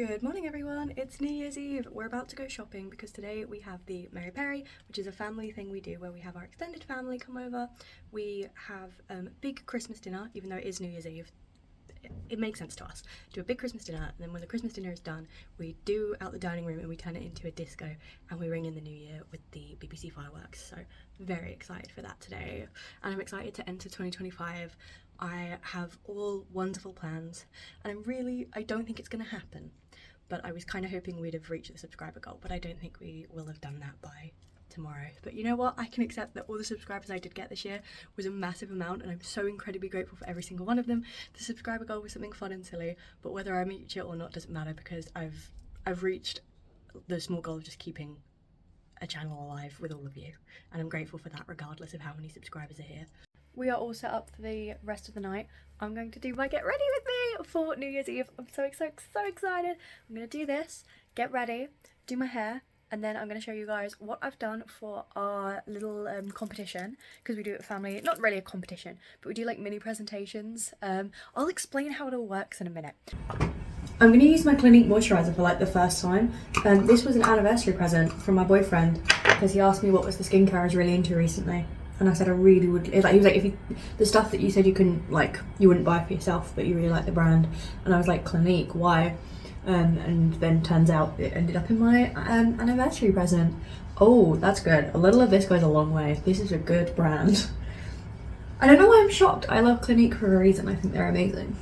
Good morning everyone, it's New Year's Eve. We're about to go shopping because today we have the Mary Perry, which is a family thing we do where we have our extended family come over. We have a big Christmas dinner, even though it is New Year's Eve. It makes sense to us. Do a big Christmas dinner, and then when the Christmas dinner is done, we do out the dining room and we turn it into a disco and we ring in the new year with the BBC fireworks. So very excited for that today, and I'm excited to enter 2025. I have all wonderful plans, and I don't think it's going to happen, but I was kind of hoping we'd have reached the subscriber goal, but I don't think we will have done that by tomorrow. But you know what, I can accept that all the subscribers I did get this year was a massive amount, and I'm so incredibly grateful for every single one of them. The subscriber goal was something fun and silly, but whether I reach it or not doesn't matter, because I've reached the small goal of just keeping a channel alive with all of you, and I'm grateful for that regardless of how many subscribers are here. We are all set up for the rest of the night. I'm going to do my get ready with me for New Year's Eve. I'm so excited. I'm going to do this, get ready, do my hair, and then I'm going to show you guys what I've done for our little competition, because we do it family, not really a competition, but we do like mini presentations. I'll explain how it all works in a minute. I'm going to use my Clinique moisturiser for like the first time. This was an anniversary present from my boyfriend, because he asked me what was the skincare I was really into recently. And I said I really would, like, he was like, the stuff that you said you couldn't, like, you wouldn't buy for yourself, but you really like the brand. And I was like, Clinique, why? And then turns out it ended up in my anniversary present. Oh, that's good. A little of this goes a long way. This is a good brand. I don't know why I'm shocked. I love Clinique for a reason. I think they're amazing.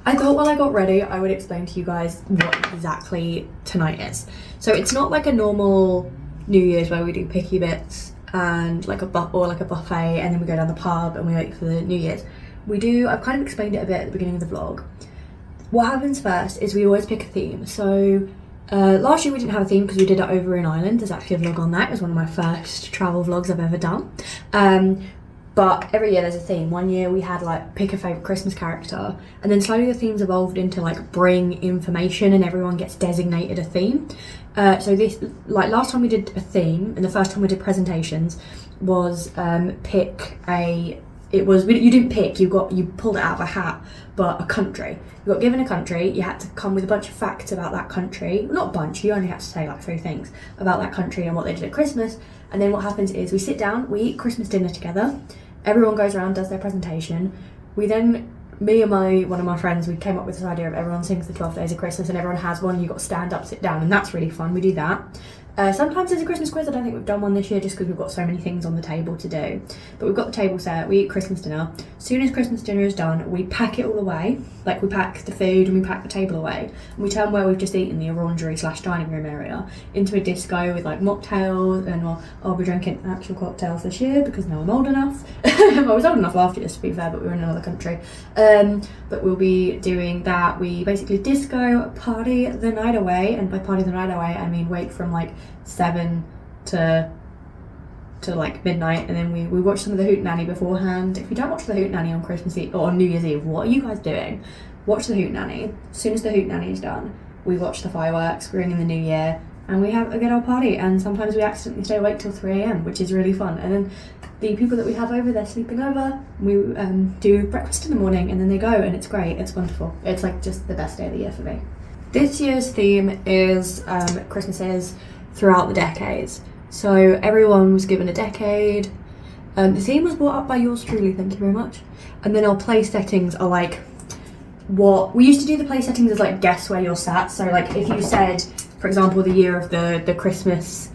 I thought while I got ready, I would explain to you guys what exactly tonight is. So it's not like a normal New Year's where we do picky bits and like a buffet, and then we go down the pub and we wait for the New Year's. I've kind of explained it a bit at the beginning of the vlog. What happens first is we always pick a theme. So last year we didn't have a theme because we did it over in Ireland. There's actually a vlog on that. It was one of my first travel vlogs I've ever done. But every year there's a theme. One year we had like pick a favourite Christmas character, and then slowly the themes evolved into like bring information, and everyone gets designated a theme. So this, like last time we did a theme, and the first time we did presentations was you didn't pick, you pulled it out of a hat, but a country. You got given a country, you had to come with a bunch of facts about that country. Not a bunch, you only had to say like 3 things about that country and what they did at Christmas. And then what happens is we sit down, we eat Christmas dinner together, everyone goes around, does their presentation. Me and one of my friends, we came up with this idea of everyone sings the 12 days of Christmas, and everyone has one. You got to stand up, sit down, and that's really fun. We do that. Sometimes there's a Christmas quiz. I don't think we've done one this year just because we've got so many things on the table to do. But we've got the table set, we eat Christmas dinner. As soon as Christmas dinner is done, we pack it all away. Like we pack the food and we pack the table away. And we turn where we've just eaten, the orangery/dining room area, into a disco with like mocktails, and I'll be drinking actual cocktails this year because now I'm old enough. I was old enough last year to be fair, but we were in another country. But we'll be doing that. We basically disco, party the night away, and by party the night away I mean wait from like 7 to like midnight, and then we watch some of the Hootenanny beforehand. If you don't watch the Hootenanny on Christmas Eve or on New Year's Eve, what are you guys doing? Watch the Hootenanny. As soon as the Hootenanny is done, we watch the fireworks, we ring in the new year, and we have a good old party. And sometimes we accidentally stay awake till 3 a.m, which is really fun. And then the people that we have over, they're sleeping over. We do breakfast in the morning, and then they go, and it's great. It's wonderful. It's like just the best day of the year for me. This year's theme is Christmases throughout the decades. So everyone was given a decade. The theme was brought up by yours truly, thank you very much. And then our play settings are like, what we used to do the play settings is like guess where you're sat. So like if you said, for example, the year of the Christmases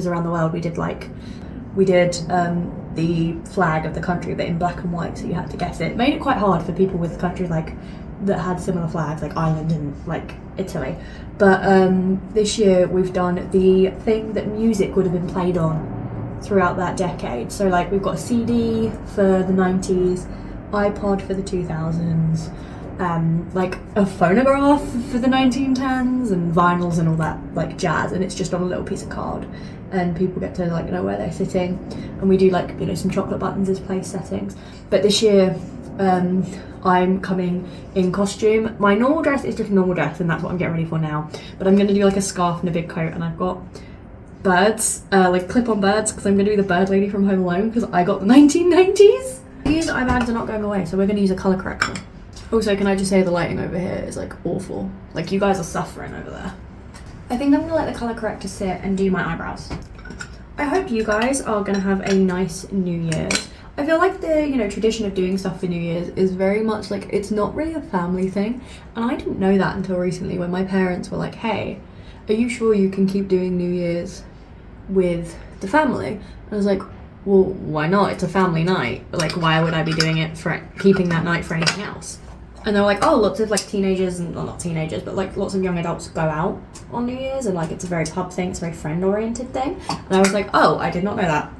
around the world, we did the flag of the country, but in black and white, so you had to guess it. It made it quite hard for people with countries like that had similar flags, like Ireland and like Italy. But this year we've done the thing that music would have been played on throughout that decade. So like we've got a CD for the 90s, iPod for the 2000s, like a phonograph for the 1910s, and vinyls and all that like jazz, and it's just on a little piece of card, and people get to like know where they're sitting, and we do like, you know, some chocolate buttons as place settings. But this year I'm coming in costume. My normal dress is just a normal dress, and that's what I'm getting ready for now, but I'm going to do like a scarf and a big coat, and I've got birds, like clip-on birds, because I'm going to be the bird lady from Home Alone, because I got the 1990s. These eye bags are not going away, so we're going to use a colour corrector. Also, can I just say the lighting over here is like awful. Like you guys are suffering over there. I think I'm gonna let the colour corrector sit and do my eyebrows. I hope you guys are gonna have a nice New Year's. I feel like the, you know, tradition of doing stuff for New Year's is very much like, it's not really a family thing. And I didn't know that until recently when my parents were like, hey, are you sure you can keep doing New Year's with the family? And I was like, well, why not? It's a family night. Like, why would I be doing it for keeping that night for anything else? And they're like, oh, lots of like teenagers and, well, not teenagers, but like lots of young adults go out on New Year's and like it's a very pub thing, it's a very friend oriented thing. And I was like, oh, I did not know that.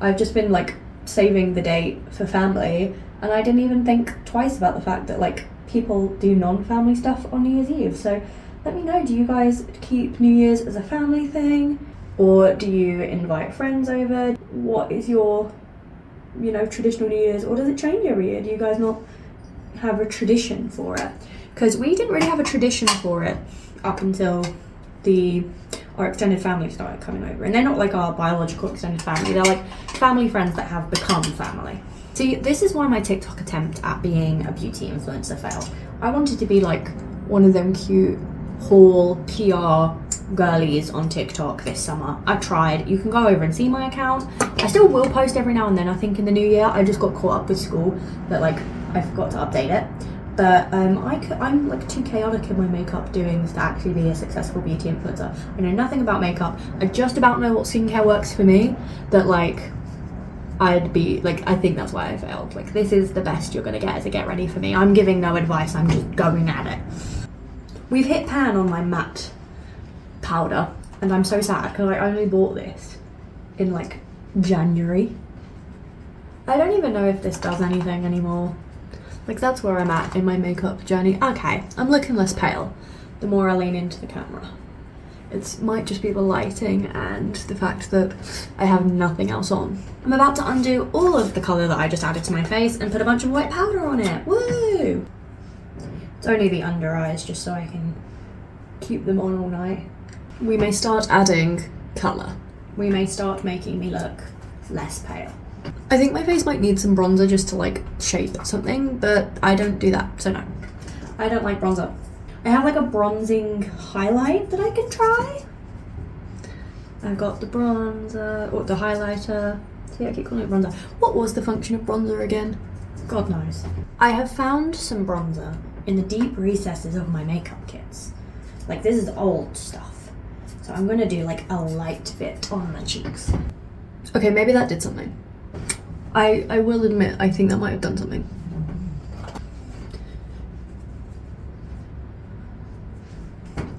I've just been like saving the date for family, and I didn't even think twice about the fact that like people do non-family stuff on New Year's Eve. So let me know, do you guys keep New Year's as a family thing, or do you invite friends over? What is your, you know, traditional New Year's, or does it change every year? Do you guys not have a tradition for it? Because we didn't really have a tradition for it up until our extended family started coming over, and they're not like our biological extended family, they're like family friends that have become family. See, this is why my TikTok attempt at being a beauty influencer failed. I wanted to be like one of them cute haul PR girlies on TikTok this summer. I've tried. You can go over and see my account. I still will post every now and then. I think in the new year I just got caught up with school that like I forgot to update it. But I'm like too chaotic in my makeup doing this to actually be a successful beauty influencer. I know nothing about makeup. I just about know what skincare works for me. That like I'd be like, I think that's why I failed. Like, this is the best you're gonna get as a get ready for me. I'm giving no advice. I'm just going at it. We've hit pan on my matte powder, and I'm so sad because I only bought this in like January. I don't even know if this does anything anymore. Like, that's where I'm at in my makeup journey. Okay, I'm looking less pale the more I lean into the camera. It might just be the lighting and the fact that I have nothing else on. I'm about to undo all of the colour that I just added to my face and put a bunch of white powder on it. Woo! It's only the under eyes just so I can keep them on all night. We may start adding colour. We may start making me look less pale. I think my face might need some bronzer just to like shape something, but I don't do that, so no. I don't like bronzer. I have like a bronzing highlight that I can try. I've got the bronzer, or the highlighter. See, I keep calling it bronzer. What was the function of bronzer again? God knows. I have found some bronzer in the deep recesses of my makeup kits. Like, this is old stuff. So I'm gonna do like a light bit on my cheeks. Okay, maybe that did something. I will admit, I think that might have done something.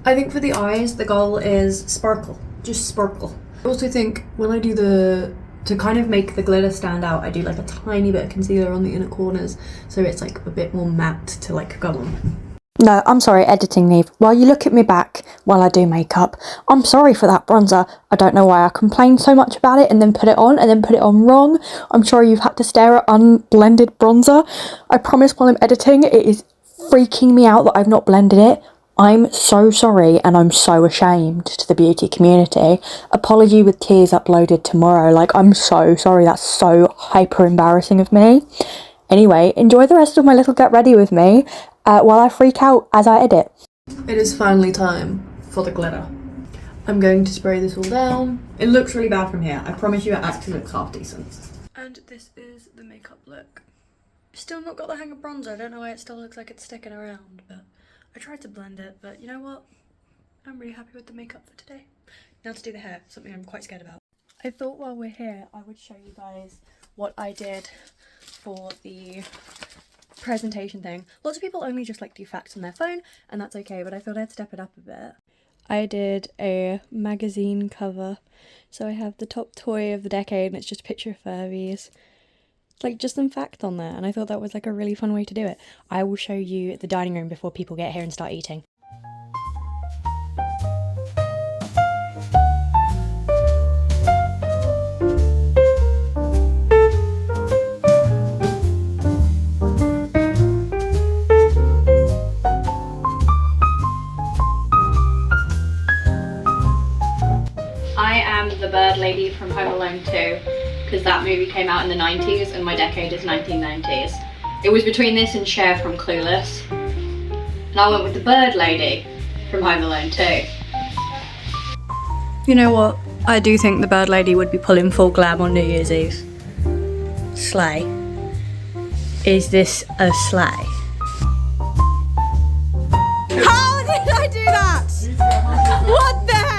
I think for the eyes, the goal is sparkle. Just sparkle. I also think when I do to kind of make the glitter stand out, I do like a tiny bit of concealer on the inner corners, so it's like a bit more matte to like go on. No, I'm sorry, editing Neve. While you look at me back while I do makeup, I'm sorry for that bronzer. I don't know why I complained so much about it and then put it on wrong. I'm sure you've had to stare at unblended bronzer. I promise while I'm editing, it is freaking me out that I've not blended it. I'm so sorry and I'm so ashamed to the beauty community. Apology with tears uploaded tomorrow. Like, I'm so sorry. That's so hyper embarrassing of me. Anyway, enjoy the rest of my little get ready with me while I freak out as I edit. It is finally time for the glitter. I'm going to spray this all down. It looks really bad from here. I promise you it actually looks half decent. And this is the makeup look. Still not got the hang of bronzer. I don't know why it still looks like it's sticking around, but I tried to blend it, but you know what? I'm really happy with the makeup for today. Now to do the hair, something I'm quite scared about. I thought while we're here, I would show you guys what I did for the presentation thing. Lots of people only just like do facts on their phone, and that's okay, but I thought I'd step it up a bit. I did a magazine cover, so I have the top toy of the decade and it's just a picture of Furbies. Like, just some facts on there, and I thought that was like a really fun way to do it. I will show you the dining room before people get here and start eating. I am the bird lady from Home Alone 2, because that movie came out in the 90s and my decade is 1990s. It was between this and Cher from Clueless. And I went with the bird lady from Home Alone 2. You know what? I do think the bird lady would be pulling full glam on New Year's Eve. Slay. Is this a slay? How did I do that? What the heck?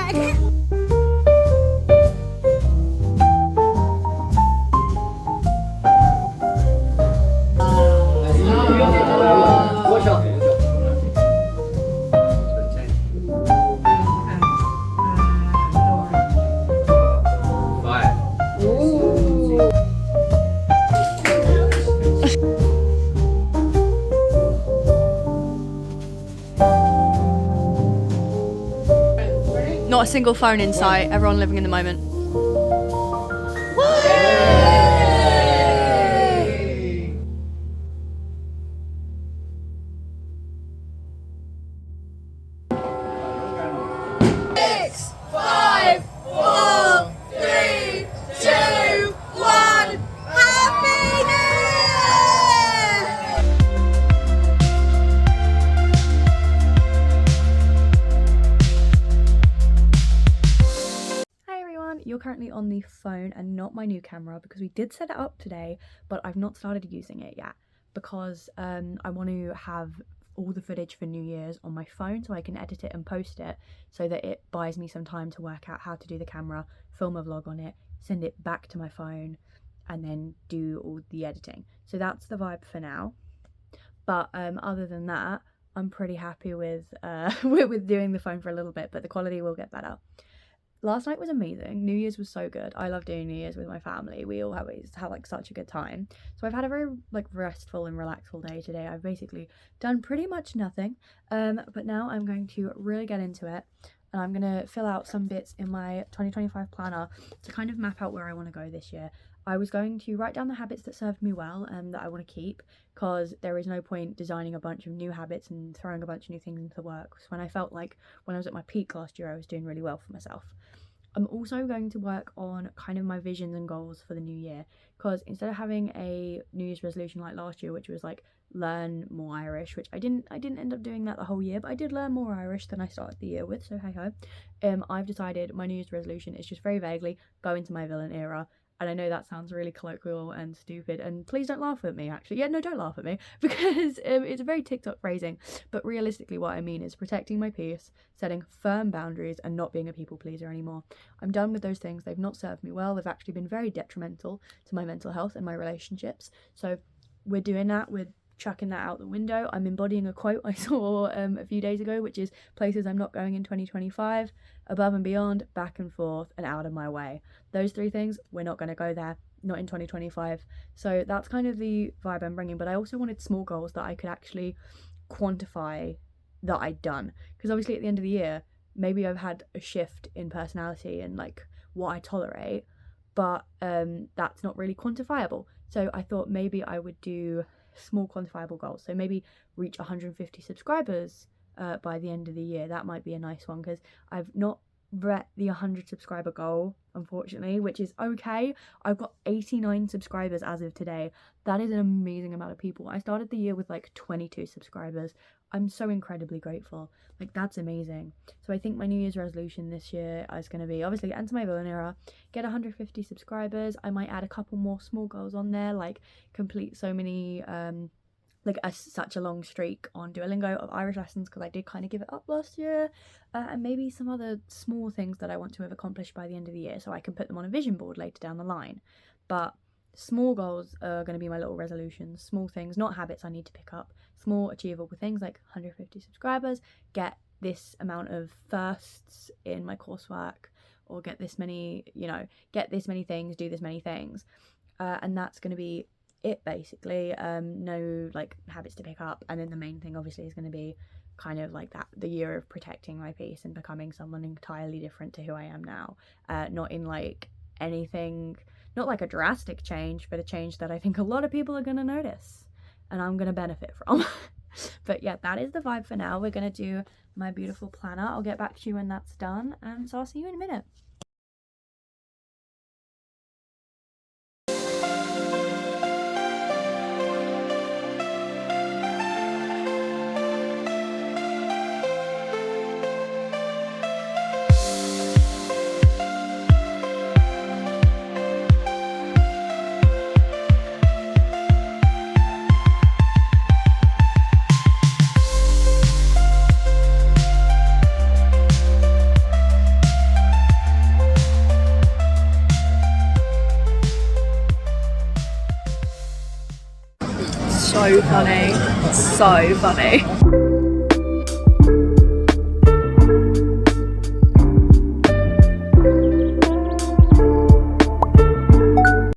Not a single phone in sight, everyone living in the moment. You're currently on the phone and not my new camera because we did set it up today, but I've not started using it yet because I want to have all the footage for New Year's on my phone so I can edit it and post it so that it buys me some time to work out how to do the camera, film a vlog on it, send it back to my phone, and then do all the editing. So that's the vibe for now. But other than that, I'm pretty happy with with doing the phone for a little bit, but the quality will get better. Last night was amazing. New Year's was so good. I love doing New Year's with my family. We all always have like such a good time. So I've had a very like restful and relaxful day today. I've basically done pretty much nothing. But now I'm going to really get into it. And I'm going to fill out some bits in my 2025 planner to kind of map out where I want to go this year. I was going to write down the habits that served me well and that I want to keep, because there is no point designing a bunch of new habits and throwing a bunch of new things into the works when I felt like when I was at my peak last year I was doing really well for myself. I'm also going to work on kind of my visions and goals for the new year, because instead of having a New Year's resolution like last year, which was like learn more Irish, which I didn't end up doing that the whole year, but I did learn more Irish than I started the year with, so hey ho. I've decided my New Year's resolution is just very vaguely go into my villain era. And I know that sounds really colloquial and stupid, and please don't laugh at me, actually. Yeah, no, don't laugh at me, because it's a very TikTok phrasing. But realistically, what I mean is protecting my peace, setting firm boundaries, and not being a people pleaser anymore. I'm done with those things. They've not served me well. They've actually been very detrimental to my mental health and my relationships. So we're doing that. We're chucking that out the window. I'm embodying a quote I saw a few days ago, which is places I'm not going in 2025, above and beyond, back and forth, and out of my way. Those three things, we're not going to go there, not in 2025. So that's kind of the vibe I'm bringing. But I also wanted small goals that I could actually quantify that I'd done, because obviously at the end of the year maybe I've had a shift in personality and like what I tolerate, but that's not really quantifiable. So I thought maybe I would do small quantifiable goals. So maybe reach 150 subscribers by the end of the year. That might be a nice one, because I've not met the 100 subscriber goal, unfortunately, which is okay. I've got 89 subscribers as of today. That is an amazing amount of people. I started the year with like 22 subscribers. I'm so incredibly grateful. Like, that's amazing. So I think my New Year's resolution this year is going to be obviously enter my villain era, get 150 subscribers. I might add a couple more small goals on there, like complete so many such a long streak on Duolingo of Irish lessons, because I did kind of give it up last year, and maybe some other small things that I want to have accomplished by the end of the year so I can put them on a vision board later down the line. But small goals are going to be my little resolutions, small things, not habits I need to pick up, small achievable things like 150 subscribers, get this amount of firsts in my coursework, or get this many, get this many things, do this many things, and that's going to be it basically. No like habits to pick up, and then the main thing obviously is going to be kind of like that, the year of protecting my peace and becoming someone entirely different to who I am now, not in like anything, not like a drastic change, but a change that I think a lot of people are going to notice and I'm going to benefit from. But yeah, that is the vibe for now. We're going to do my beautiful planner. I'll get back to you when that's done, and so I'll see you in a minute. so funny. So funny.